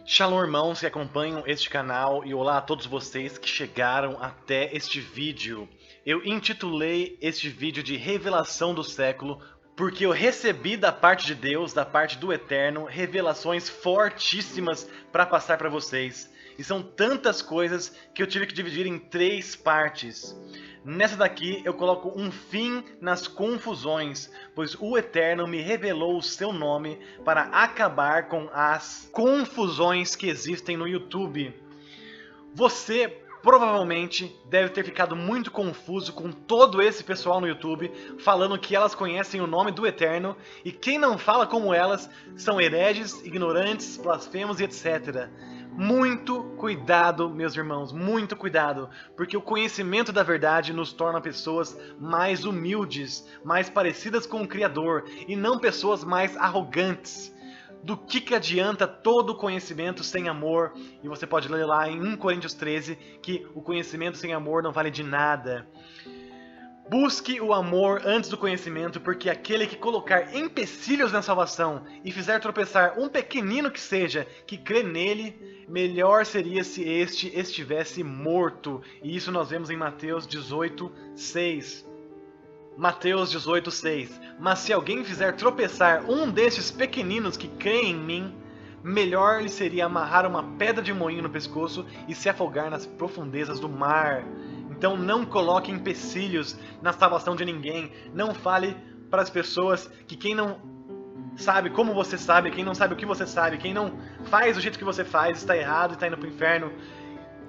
Shalom, irmãos que acompanham este canal, e olá a todos vocês que chegaram até este vídeo. Eu intitulei este vídeo de Revelação do Século porque eu recebi da parte de Deus, da parte do Eterno, revelações fortíssimas para passar para vocês. E são tantas coisas que eu tive que dividir em 3 partes. Nessa daqui eu coloco um fim nas confusões, pois o Eterno me revelou o seu nome para acabar com as confusões que existem no YouTube. Você provavelmente deve ter ficado muito confuso com todo esse pessoal no YouTube falando que elas conhecem o nome do Eterno e quem não fala como elas são hereges, ignorantes, blasfemos e etc. Muito cuidado, meus irmãos, muito cuidado, porque o conhecimento da verdade nos torna pessoas mais humildes, mais parecidas com o Criador, e não pessoas mais arrogantes. Do que adianta todo o conhecimento sem amor? E você pode ler lá em 1 Coríntios 13 que o conhecimento sem amor não vale de nada. Busque o amor antes do conhecimento, porque aquele que colocar empecilhos na salvação e fizer tropeçar um pequenino que seja, que crê nele, melhor seria se este estivesse morto. E isso nós vemos em Mateus 18:6. Mateus 18:6. Mas se alguém fizer tropeçar um destes pequeninos que creem em mim, melhor lhe seria amarrar uma pedra de moinho no pescoço e se afogar nas profundezas do mar. Então não coloque empecilhos na salvação de ninguém. Não fale para as pessoas que quem não sabe como você sabe, quem não sabe o que você sabe, quem não faz do jeito que você faz está errado e está indo para o inferno.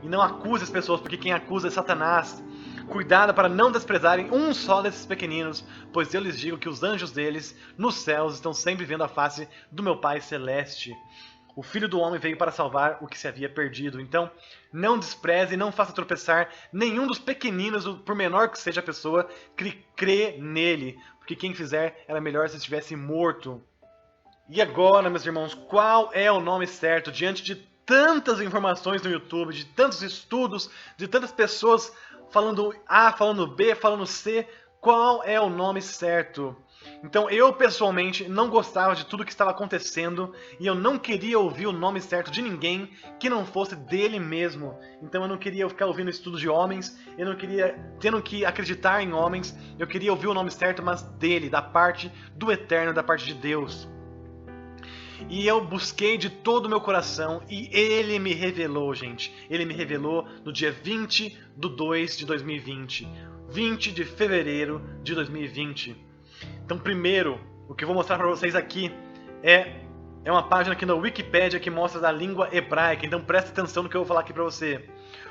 E não acuse as pessoas, porque quem acusa é Satanás. Cuidado para não desprezarem um só desses pequeninos, pois eu lhes digo que os anjos deles nos céus estão sempre vendo a face do meu Pai Celeste. O Filho do Homem veio para salvar o que se havia perdido. Então, não despreze e não faça tropeçar nenhum dos pequeninos, por menor que seja a pessoa, que crê nele. Porque quem fizer, era melhor se estivesse morto. E agora, meus irmãos, qual é o nome certo? Diante de tantas informações no YouTube, de tantos estudos, de tantas pessoas falando A, falando B, falando C, qual é o nome certo? Então eu pessoalmente não gostava de tudo que estava acontecendo e eu não queria ouvir o nome certo de ninguém que não fosse dele mesmo. Então eu não queria ficar ouvindo estudos de homens, eu não queria tendo que acreditar em homens, eu queria ouvir o nome certo, mas dele, da parte do Eterno, da parte de Deus. E eu busquei de todo o meu coração e ele me revelou, gente. Ele me revelou no dia 20/2/2020. 20 de fevereiro de 2020. Então, primeiro, o que eu vou mostrar para vocês aqui é uma página aqui na Wikipédia que mostra a língua hebraica. Então, presta atenção no que eu vou falar aqui para você.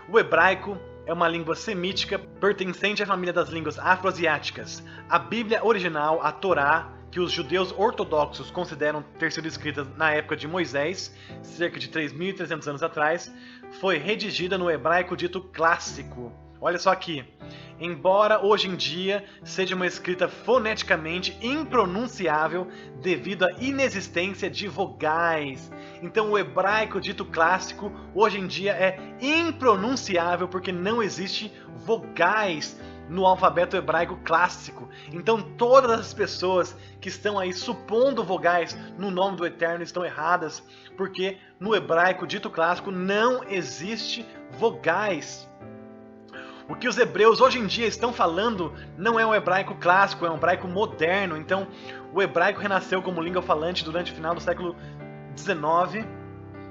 O hebraico é uma língua semítica pertencente à família das línguas afroasiáticas. A Bíblia original, a Torá, que os judeus ortodoxos consideram ter sido escrita na época de Moisés, cerca de 3.300 anos atrás, foi redigida no hebraico dito clássico. Olha só aqui. Embora hoje em dia seja uma escrita foneticamente impronunciável devido à inexistência de vogais. Então o hebraico dito clássico hoje em dia é impronunciável porque não existe vogais no alfabeto hebraico clássico. Então todas as pessoas que estão aí supondo vogais no nome do Eterno estão erradas, porque no hebraico dito clássico não existe vogais. O que os hebreus hoje em dia estão falando não é um hebraico clássico, é um hebraico moderno. Então o hebraico renasceu como língua falante durante o final do século XIX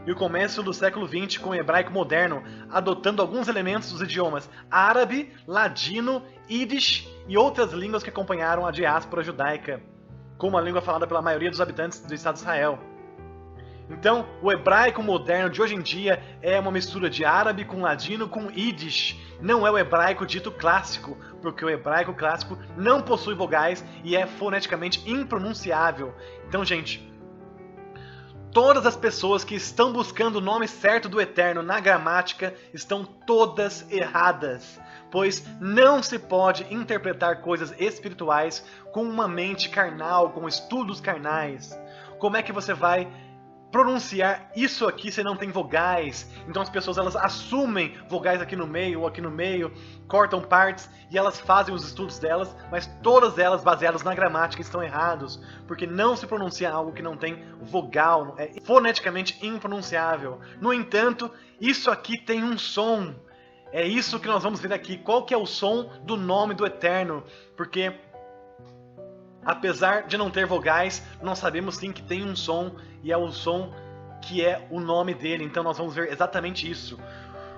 e o começo do século XX com o hebraico moderno, adotando alguns elementos dos idiomas árabe, ladino, yiddish e outras línguas que acompanharam a diáspora judaica, como a língua falada pela maioria dos habitantes do Estado de Israel. Então, o hebraico moderno de hoje em dia é uma mistura de árabe com ladino com yiddish. Não é o hebraico dito clássico, porque o hebraico clássico não possui vogais e é foneticamente impronunciável. Então, gente, todas as pessoas que estão buscando o nome certo do Eterno na gramática estão todas erradas, pois não se pode interpretar coisas espirituais com uma mente carnal, com estudos carnais. Como é que você vai pronunciar isso aqui se não tem vogais. Então as pessoas elas assumem vogais aqui no meio ou aqui no meio, cortam partes e elas fazem os estudos delas, mas todas elas baseadas na gramática estão errados, porque não se pronuncia algo que não tem vogal, é foneticamente impronunciável. No entanto, isso aqui tem um som. É isso que nós vamos ver aqui. Qual que é o som do nome do Eterno? Porque apesar de não ter vogais, nós sabemos sim que tem um som, e é o som que é o nome dele. Então nós vamos ver exatamente isso.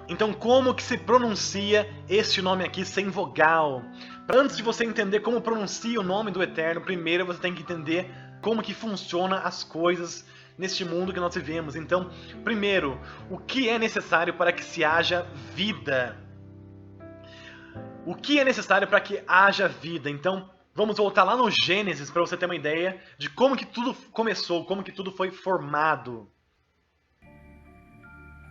Então como que se pronuncia este nome aqui sem vogal? Antes de você entender como pronuncia o nome do Eterno, primeiro você tem que entender como que funciona as coisas neste mundo que nós vivemos. Então, primeiro, o que é necessário para que se haja vida? O que é necessário para que haja vida? Então, vamos voltar lá no Gênesis para você ter uma ideia de como que tudo começou, como que tudo foi formado.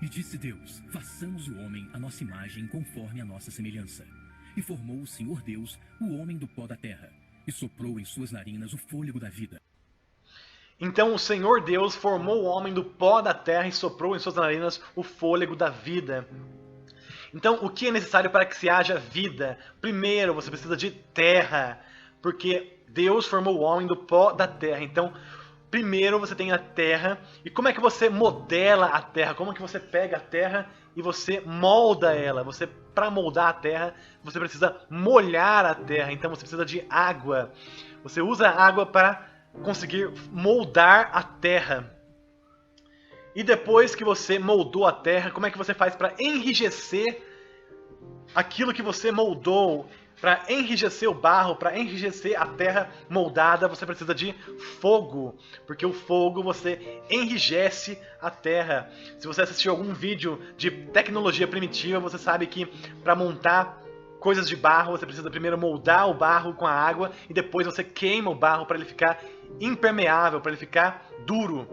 E disse Deus, façamos o homem à nossa imagem conforme a nossa semelhança. E formou o Senhor Deus o homem do pó da terra, e soprou em suas narinas o fôlego da vida. Então o Senhor Deus formou o homem do pó da terra e soprou em suas narinas o fôlego da vida. Então o que é necessário para que se haja vida? Primeiro você precisa de terra, porque Deus formou o homem do pó da terra. Então primeiro você tem a terra. E como é que você modela a terra? Como é que você pega a terra e você molda ela? Para moldar a terra, você precisa molhar a terra. Então você precisa de água. Você usa a água para conseguir moldar a terra. E depois que você moldou a terra, como é que você faz para enrijecer aquilo que você moldou? Para enrijecer o barro, para enrijecer a terra moldada, você precisa de fogo, porque o fogo você enrijece a terra. Se você assistiu algum vídeo de tecnologia primitiva, você sabe que para montar coisas de barro, você precisa primeiro moldar o barro com a água e depois você queima o barro para ele ficar impermeável, para ele ficar duro.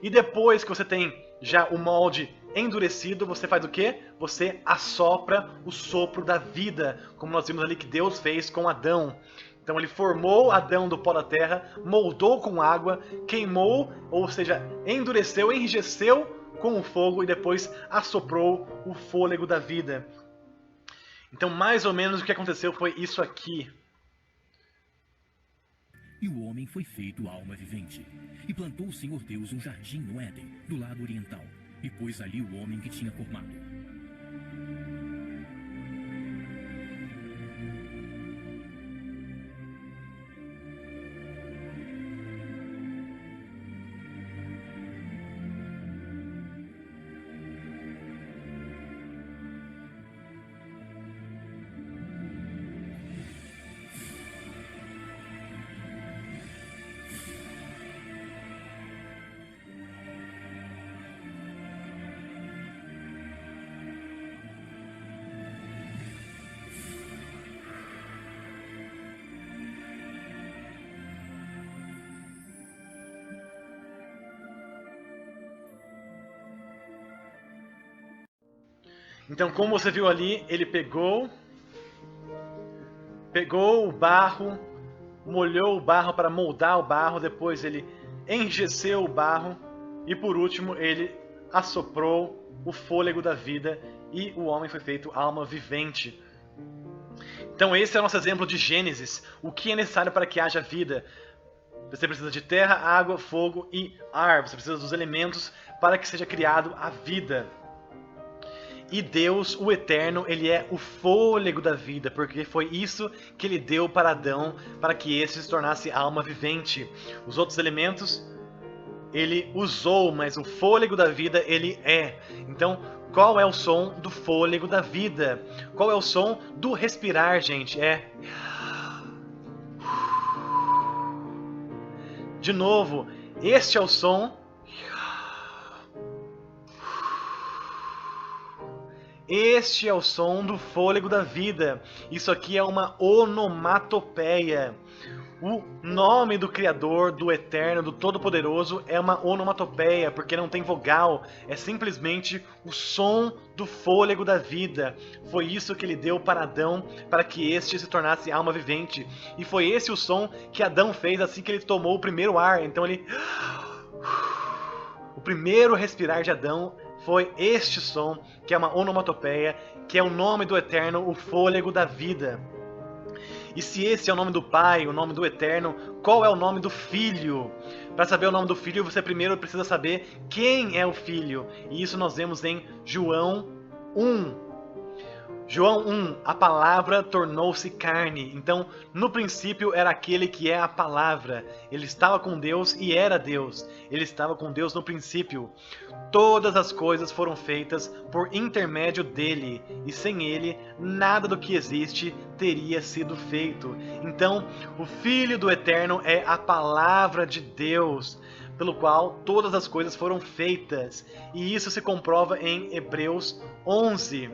E depois que você tem já o molde endurecido, você faz o quê? Você assopra o sopro da vida, como nós vimos ali que Deus fez com Adão. Então ele formou Adão do pó da terra, moldou com água, queimou, ou seja, endureceu, enrijeceu com o fogo e depois assoprou o fôlego da vida. Então mais ou menos o que aconteceu foi isso aqui. E o homem foi feito alma vivente. E plantou o Senhor Deus um jardim no Éden, do lado oriental, e pôs ali o homem que tinha formado. Então, como você viu ali, ele pegou o barro, molhou o barro para moldar o barro, depois ele enrijeceu o barro e por último ele assoprou o fôlego da vida e o homem foi feito alma vivente. Então esse é o nosso exemplo de Gênesis. O que é necessário para que haja vida? Você precisa de terra, água, fogo e ar. Você precisa dos elementos para que seja criado a vida. E Deus, o Eterno, ele é o fôlego da vida, porque foi isso que ele deu para Adão, para que esse se tornasse alma vivente. Os outros elementos, ele usou, mas o fôlego da vida, ele é. Então, qual é o som do fôlego da vida? Qual é o som do respirar, gente? É... De novo, este é o som... Este é o som do fôlego da vida. Isso aqui é uma onomatopeia. O nome do Criador, do Eterno, do Todo-Poderoso é uma onomatopeia, porque não tem vogal. É simplesmente o som do fôlego da vida. Foi isso que ele deu para Adão, para que este se tornasse alma vivente. E foi esse o som que Adão fez assim que ele tomou o primeiro ar. Então ele... O O primeiro respirar de Adão foi este som, que é uma onomatopeia, que é o nome do Eterno, o fôlego da vida. E se esse é o nome do Pai, o nome do Eterno, qual é o nome do Filho? Para saber o nome do Filho, você primeiro precisa saber quem é o Filho. E isso nós vemos em João 1. João 1, a palavra tornou-se carne. Então, no princípio era aquele que é a palavra. Ele estava com Deus e era Deus. Ele estava com Deus no princípio. Todas as coisas foram feitas por intermédio dele, e sem ele, nada do que existe teria sido feito. Então, o Filho do Eterno é a palavra de Deus, pelo qual todas as coisas foram feitas. E isso se comprova em Hebreus 11.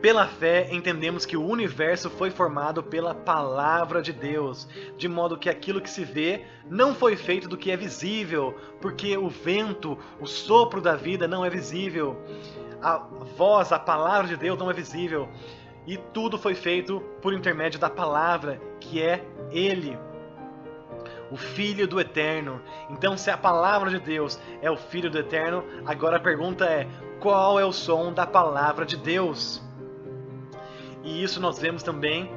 Pela fé, entendemos que o universo foi formado pela palavra de Deus, de modo que aquilo que se vê não foi feito do que é visível, porque o vento, o sopro da vida não é visível, a voz, a palavra de Deus não é visível, e tudo foi feito por intermédio da palavra, que é Ele, o Filho do Eterno. Então, se a palavra de Deus é o Filho do Eterno, agora a pergunta é: qual é o som da palavra de Deus? E isso nós vemos também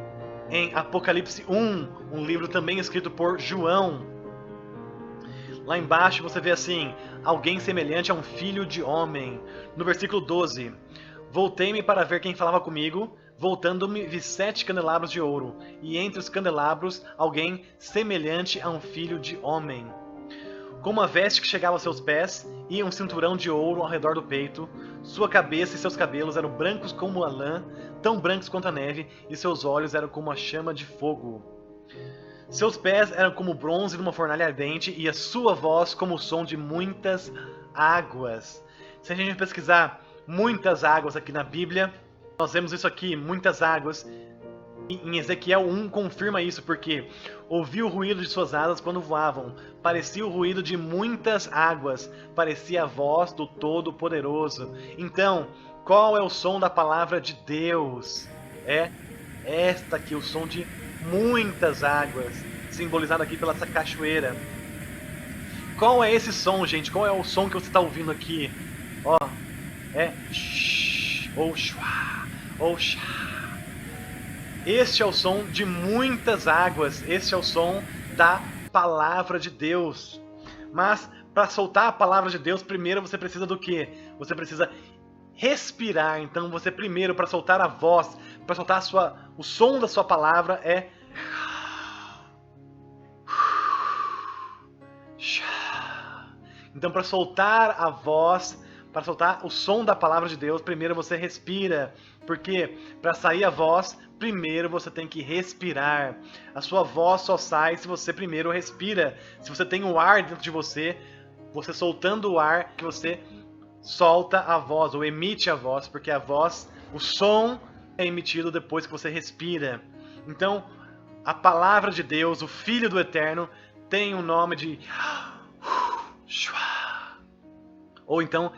em Apocalipse 1, um livro também escrito por João. Lá embaixo você vê assim: alguém semelhante a um filho de homem. No versículo 12: voltei-me para ver quem falava comigo, voltando-me vi 7 candelabros de ouro, e entre os candelabros alguém semelhante a um filho de homem, com uma veste que chegava aos seus pés e um cinturão de ouro ao redor do peito. Sua cabeça e seus cabelos eram brancos como a lã, tão brancos quanto a neve, e seus olhos eram como a chama de fogo. Seus pés eram como bronze numa fornalha ardente, e a sua voz como o som de muitas águas. Se a gente pesquisar muitas águas aqui na Bíblia, nós vemos isso aqui, muitas águas. Em Ezequiel 1 confirma isso, porque ouvi o ruído de suas asas quando voavam, parecia o ruído de muitas águas, parecia a voz do Todo-Poderoso. Então, qual é o som da palavra de Deus? É esta aqui, o som de muitas águas, simbolizado aqui pela essa cachoeira. Qual é esse som, gente? Qual é o som que você está ouvindo aqui? Ó, é shh, ou shua, ou shá. Este é o som de muitas águas, este é o som da palavra de Deus. Mas para soltar a palavra de Deus, primeiro você precisa do quê? Você precisa respirar. Então você primeiro, para soltar a voz, para soltar o som da sua palavra é... Então para soltar a voz, para soltar o som da palavra de Deus, primeiro você respira. Porque para sair a voz, primeiro você tem que respirar. A sua voz só sai se você primeiro respira. Se você tem o ar dentro de você, você soltando o ar, que você solta a voz, ou emite a voz, porque a voz, o som é emitido depois que você respira. Então, a palavra de Deus, o Filho do Eterno, tem o nome de... ou então...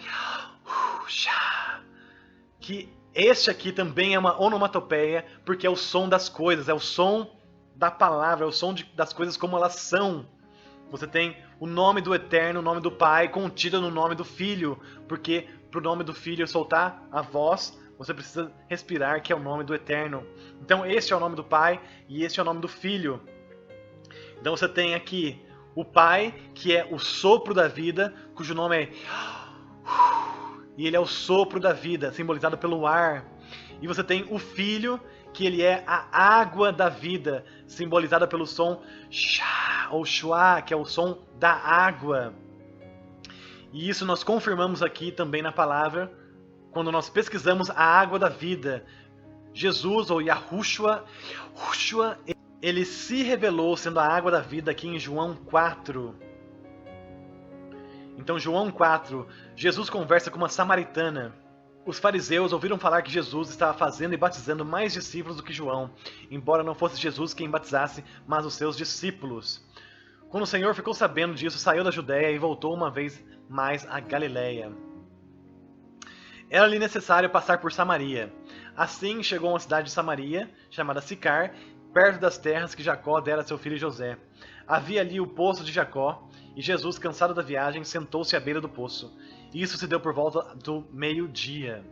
que este aqui também é uma onomatopeia, porque é o som das coisas, é o som da palavra, é o som das coisas como elas são. Você tem o nome do Eterno, o nome do Pai, contido no nome do Filho, porque para o nome do Filho soltar a voz, você precisa respirar, que é o nome do Eterno. Então este é o nome do Pai e este é o nome do Filho. Então você tem aqui o Pai, que é o sopro da vida, cujo nome é... e ele é o sopro da vida, simbolizado pelo ar. E você tem o Filho, que ele é a água da vida, simbolizada pelo som Shá ou Shua, que é o som da água. E isso nós confirmamos aqui também na palavra, quando nós pesquisamos a água da vida. Jesus, ou Yahushua, ele se revelou sendo a água da vida aqui em João 4. Então, João 4, Jesus conversa com uma samaritana. Os fariseus ouviram falar que Jesus estava fazendo e batizando mais discípulos do que João, embora não fosse Jesus quem batizasse, mas os seus discípulos. Quando o Senhor ficou sabendo disso, saiu da Judéia e voltou uma vez mais a Galiléia. Era-lhe necessário passar por Samaria. Assim chegou a uma cidade de Samaria, chamada Sicar, perto das terras que Jacó dera a seu filho José. Havia ali o poço de Jacó, E Jesus, cansado da viagem, sentou-se à beira do poço. Isso se deu por volta do meio-dia.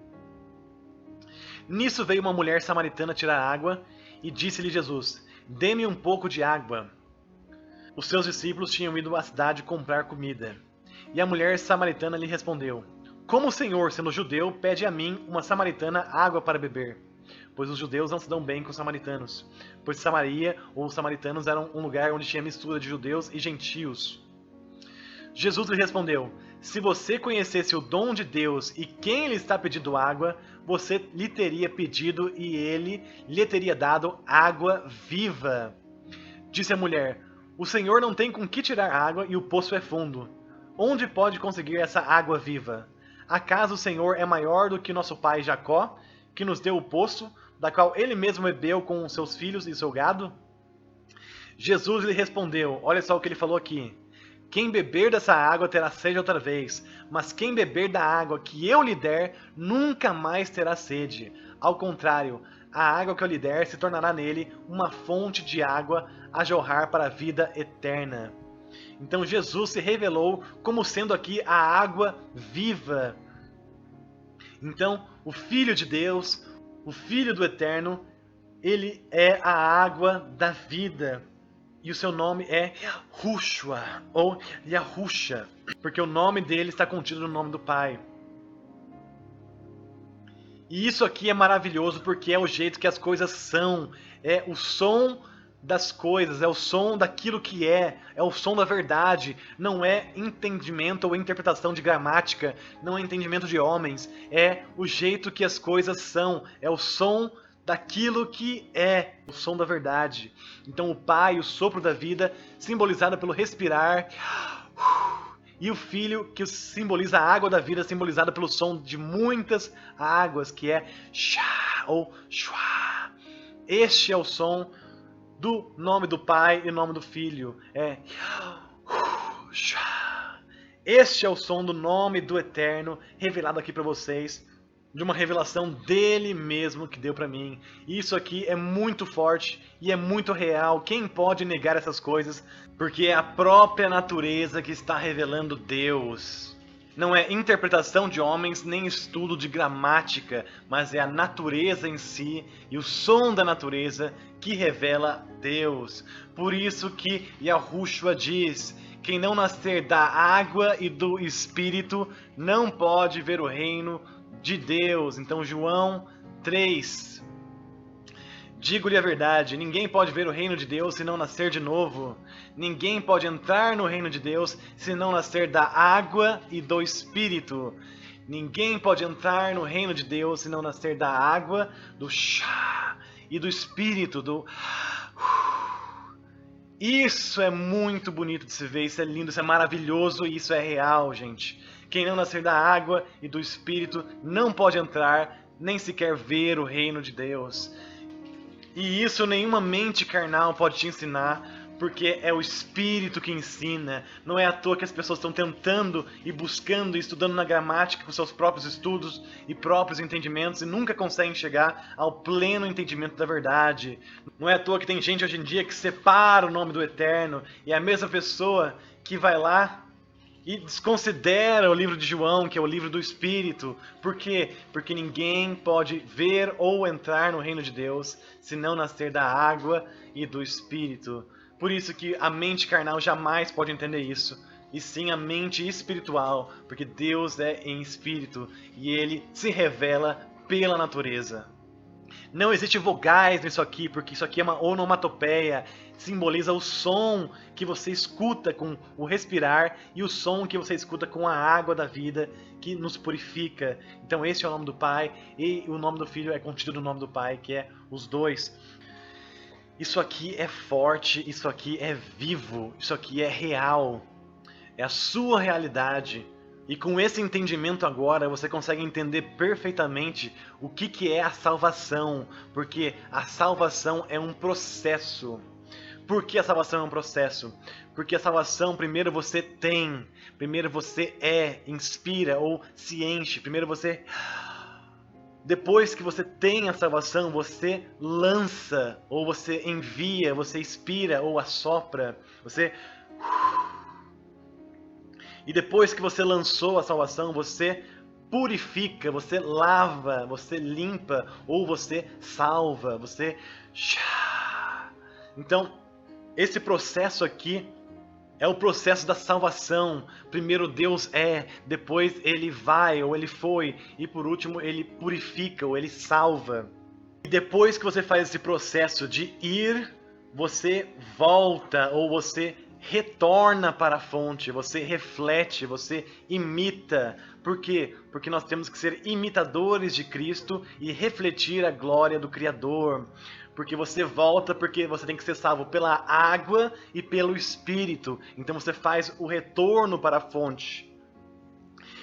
Nisso veio uma mulher samaritana tirar água e disse-lhe Jesus: dê-me um pouco de água. Os seus discípulos tinham ido à cidade comprar comida. E a mulher samaritana lhe respondeu: como o Senhor, sendo judeu, pede a mim, uma samaritana, água para beber? Pois os judeus não se dão bem com os samaritanos. Pois Samaria, ou os samaritanos, eram um lugar onde tinha mistura de judeus e gentios. Jesus lhe respondeu: se você conhecesse o dom de Deus e quem lhe está pedindo água, você lhe teria pedido e ele lhe teria dado água viva. Disse a mulher: o Senhor não tem com que tirar água e o poço é fundo. Onde pode conseguir essa água viva? Acaso o Senhor é maior do que nosso pai Jacó, que nos deu o poço, da qual ele mesmo bebeu com seus filhos e seu gado? Jesus lhe respondeu, olha só o que ele falou aqui: quem beber dessa água terá sede outra vez, mas quem beber da água que eu lhe der, nunca mais terá sede. Ao contrário, a água que eu lhe der se tornará nele uma fonte de água a jorrar para a vida eterna. Então Jesus se revelou como sendo aqui a água viva. Então, o Filho de Deus, o Filho do Eterno, ele é a água da vida. E o seu nome é Yahushua, ou Yahusha, porque o nome dele está contido no nome do Pai. E isso aqui é maravilhoso porque é o jeito que as coisas são, é o som das coisas, é o som daquilo que é o som da verdade, não é entendimento ou interpretação de gramática, não é entendimento de homens, é o jeito que as coisas são, é o som daquilo que é o som da verdade. Então o Pai, o sopro da vida, simbolizado pelo respirar, e o Filho, que simboliza a água da vida, simbolizada pelo som de muitas águas, que é Shá ou Shua. Este é o som do nome do Pai e o nome do Filho. É Shá. Este é o som do nome do Eterno, revelado aqui para vocês, de uma revelação dele mesmo que deu para mim. Isso aqui é muito forte e é muito real. Quem pode negar essas coisas? Porque é a própria natureza que está revelando Deus. Não é interpretação de homens nem estudo de gramática, mas é a natureza em si e o som da natureza que revela Deus. Por isso que Yahushua diz: quem não nascer da água e do Espírito não pode ver o reino de Deus. Então João 3. Digo-lhe a verdade, ninguém pode ver o reino de Deus se não nascer de novo. Ninguém pode entrar no reino de Deus se não nascer da água e do Espírito. Ninguém pode entrar no reino de Deus se não nascer da água, do chá e do Espírito, do... Isso é muito bonito de se ver, isso é lindo, isso é maravilhoso e isso é real, gente. Quem não nascer da água e do Espírito não pode entrar, nem sequer ver o reino de Deus. E isso nenhuma mente carnal pode te ensinar, porque é o Espírito que ensina. Não é à toa que as pessoas estão tentando e buscando e estudando na gramática com seus próprios estudos e próprios entendimentos e nunca conseguem chegar ao pleno entendimento da verdade. Não é à toa que tem gente hoje em dia que separa o nome do Eterno e é a mesma pessoa que vai lá e desconsidera o livro de João, que é o livro do Espírito. Por quê? Porque ninguém pode ver ou entrar no reino de Deus se não nascer da água e do Espírito. Por isso que a mente carnal jamais pode entender isso. E sim a mente espiritual, porque Deus é em espírito e ele se revela pela natureza. Não existe vogais nisso aqui, porque isso aqui é uma onomatopeia. Simboliza o som que você escuta com o respirar e o som que você escuta com a água da vida que nos purifica. Então esse é o nome do Pai e o nome do Filho é contido no nome do Pai, que é os dois. Isso aqui é forte, isso aqui é vivo, isso aqui é real. É a sua realidade. E com esse entendimento agora, você consegue entender perfeitamente o que é a salvação. Porque a salvação é um processo. Por que a salvação é um processo? Porque a salvação, primeiro você tem, primeiro você inspira ou se enche. Primeiro você... Depois que você tem a salvação, você lança, ou você envia, você inspira ou assopra. Você... E depois que você lançou a salvação, você purifica, você lava, você limpa, ou você salva, você... Então, esse processo aqui é o processo da salvação. Primeiro Deus é, depois Ele vai, ou Ele foi, e por último Ele purifica, ou Ele salva. E depois que você faz esse processo de ir, você volta, ou você retorna para a fonte, você reflete, você imita. Por quê? Porque nós temos que ser imitadores de Cristo e refletir a glória do Criador. Porque você volta, porque você tem que ser salvo pela água e pelo Espírito. Então você faz o retorno para a fonte.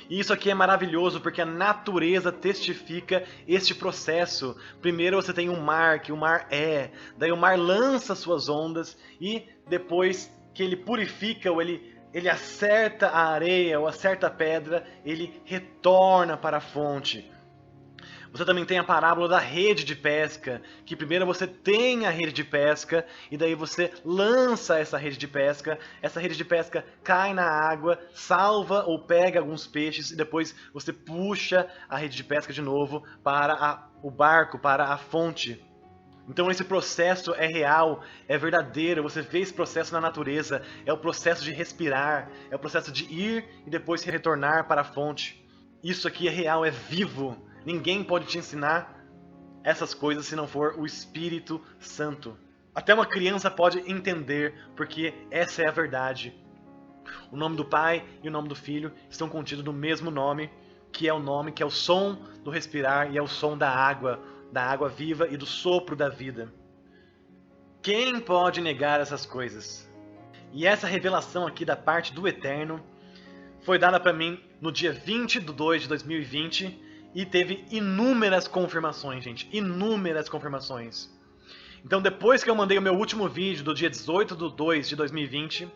E isso aqui é maravilhoso, porque a natureza testifica este processo. Primeiro você tem o mar, que o mar é. Daí o mar lança suas ondas e depois que ele purifica, ou ele acerta a areia, ou acerta a pedra, ele retorna para a fonte. Você também tem a parábola da rede de pesca, que primeiro você tem a rede de pesca, e daí você lança essa rede de pesca cai na água, salva ou pega alguns peixes, e depois você puxa a rede de pesca de novo para o barco, para a fonte. Então esse processo é real, é verdadeiro, você vê esse processo na natureza, é o processo de respirar, é o processo de ir e depois retornar para a fonte. Isso aqui é real, é vivo. Ninguém pode te ensinar essas coisas se não for o Espírito Santo. Até uma criança pode entender, porque essa é a verdade. O nome do Pai e o nome do Filho estão contidos no mesmo nome, que é o som do respirar e é o som da água viva e do sopro da vida. Quem pode negar essas coisas? E essa revelação aqui da parte do Eterno foi dada para mim no dia 20 de 2 de 2020 e teve inúmeras confirmações, gente. Inúmeras confirmações. Então depois que eu mandei o meu último vídeo do dia 18 de 2 de 2020,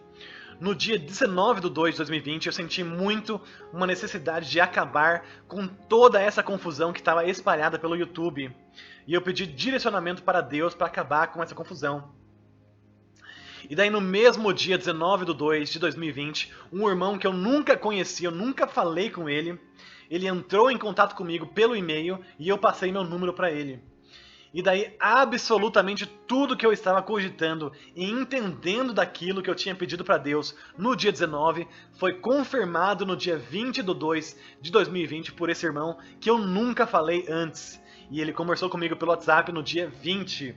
no dia 19 de 2 de 2020 eu senti muito uma necessidade de acabar com toda essa confusão que estava espalhada pelo YouTube. E eu pedi direcionamento para Deus para acabar com essa confusão. E daí no mesmo dia 19 de 2 de 2020, um irmão que eu nunca conheci, eu nunca falei com ele, ele entrou em contato comigo pelo e-mail e eu passei meu número para ele. E daí absolutamente tudo que eu estava cogitando e entendendo daquilo que eu tinha pedido para Deus no dia 19 foi confirmado no dia 20 de 2 de 2020 por esse irmão que eu nunca falei antes. E ele conversou comigo pelo WhatsApp no dia 20.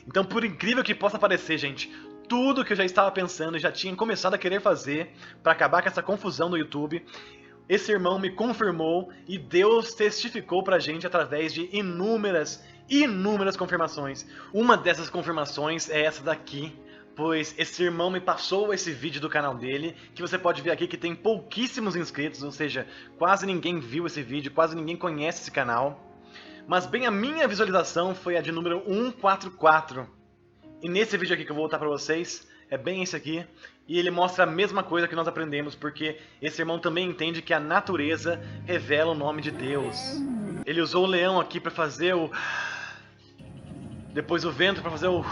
Então, por incrível que possa parecer, gente, tudo que eu já estava pensando e já tinha começado a querer fazer para acabar com essa confusão no YouTube, esse irmão me confirmou e Deus testificou pra gente através de inúmeras confirmações. Uma dessas confirmações é essa daqui, pois esse irmão me passou esse vídeo do canal dele, que você pode ver aqui que tem pouquíssimos inscritos, ou seja, quase ninguém viu esse vídeo, quase ninguém conhece esse canal. Mas bem, a minha visualização foi a de número 144. E nesse vídeo aqui que eu vou voltar pra vocês, é bem esse aqui. E ele mostra a mesma coisa que nós aprendemos, porque esse irmão também entende que a natureza revela o nome de Deus. Ele usou o leão aqui para fazer o... Depois o vento para fazer o...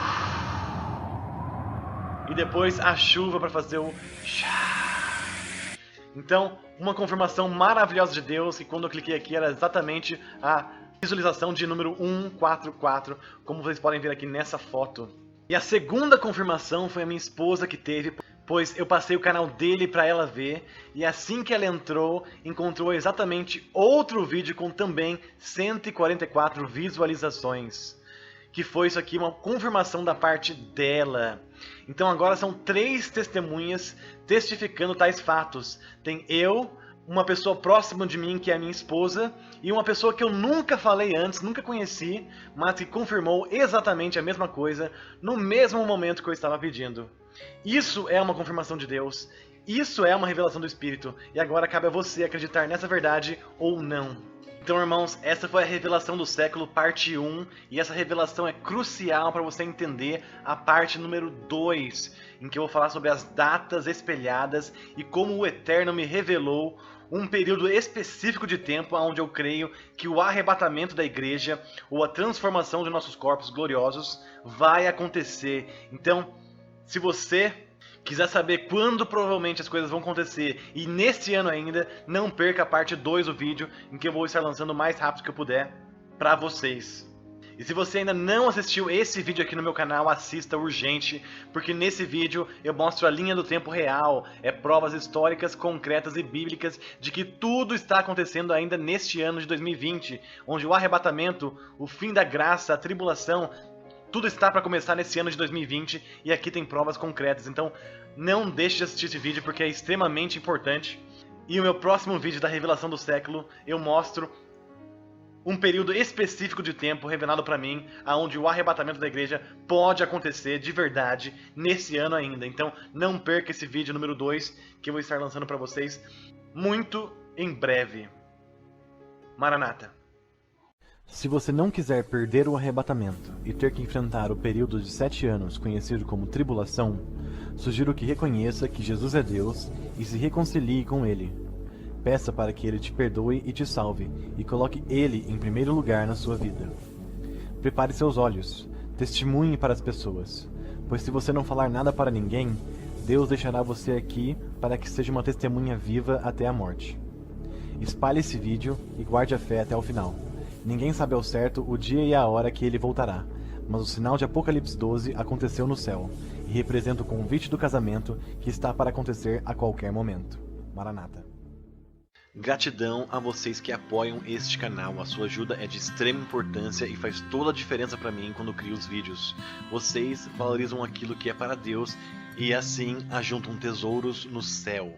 E depois a chuva para fazer o... Então, uma confirmação maravilhosa de Deus, e quando eu cliquei aqui era exatamente a visualização de número 144, como vocês podem ver aqui nessa foto. E a segunda confirmação foi a minha esposa que teve, pois eu passei o canal dele para ela ver, e assim que ela entrou, encontrou exatamente outro vídeo com também 144 visualizações. Que foi isso aqui, uma confirmação da parte dela. Então agora são 3 testemunhas testificando tais fatos. Tem eu, uma pessoa próxima de mim, que é a minha esposa, e uma pessoa que eu nunca falei antes, nunca conheci, mas que confirmou exatamente a mesma coisa no mesmo momento que eu estava pedindo. Isso é uma confirmação de Deus, isso é uma revelação do Espírito, e agora cabe a você acreditar nessa verdade ou não. Então, irmãos, essa foi a revelação do século, parte 1, e essa revelação é crucial para você entender a parte número 2, em que eu vou falar sobre as datas espelhadas e como o Eterno me revelou um período específico de tempo onde eu creio que o arrebatamento da igreja, ou a transformação de nossos corpos gloriosos, vai acontecer. Então, se você quiser saber quando provavelmente as coisas vão acontecer e nesse ano ainda, não perca a parte 2 do vídeo, em que eu vou estar lançando o mais rápido que eu puder pra vocês. E se você ainda não assistiu esse vídeo aqui no meu canal, assista urgente, porque nesse vídeo eu mostro a linha do tempo real, provas históricas, concretas e bíblicas de que tudo está acontecendo ainda neste ano de 2020, onde o arrebatamento, o fim da graça, a tribulação, tudo está para começar nesse ano de 2020 e aqui tem provas concretas, então não deixe de assistir esse vídeo porque é extremamente importante. E o meu próximo vídeo da revelação do século eu mostro um período específico de tempo revelado para mim, aonde o arrebatamento da igreja pode acontecer de verdade nesse ano ainda. Então não perca esse vídeo número 2 que eu vou estar lançando para vocês muito em breve. Maranata. Se você não quiser perder o arrebatamento e ter que enfrentar o período de 7 anos conhecido como tribulação, sugiro que reconheça que Jesus é Deus e se reconcilie com Ele. Peça para que Ele te perdoe e te salve, e coloque Ele em primeiro lugar na sua vida. Prepare seus olhos, testemunhe para as pessoas, pois se você não falar nada para ninguém, Deus deixará você aqui para que seja uma testemunha viva até a morte. Espalhe esse vídeo e guarde a fé até o final. Ninguém sabe ao certo o dia e a hora que Ele voltará, mas o sinal de Apocalipse 12 aconteceu no céu, e representa o convite do casamento que está para acontecer a qualquer momento. Maranata. Gratidão a vocês que apoiam este canal, a sua ajuda é de extrema importância e faz toda a diferença para mim quando crio os vídeos. Vocês valorizam aquilo que é para Deus e assim ajuntam tesouros no céu.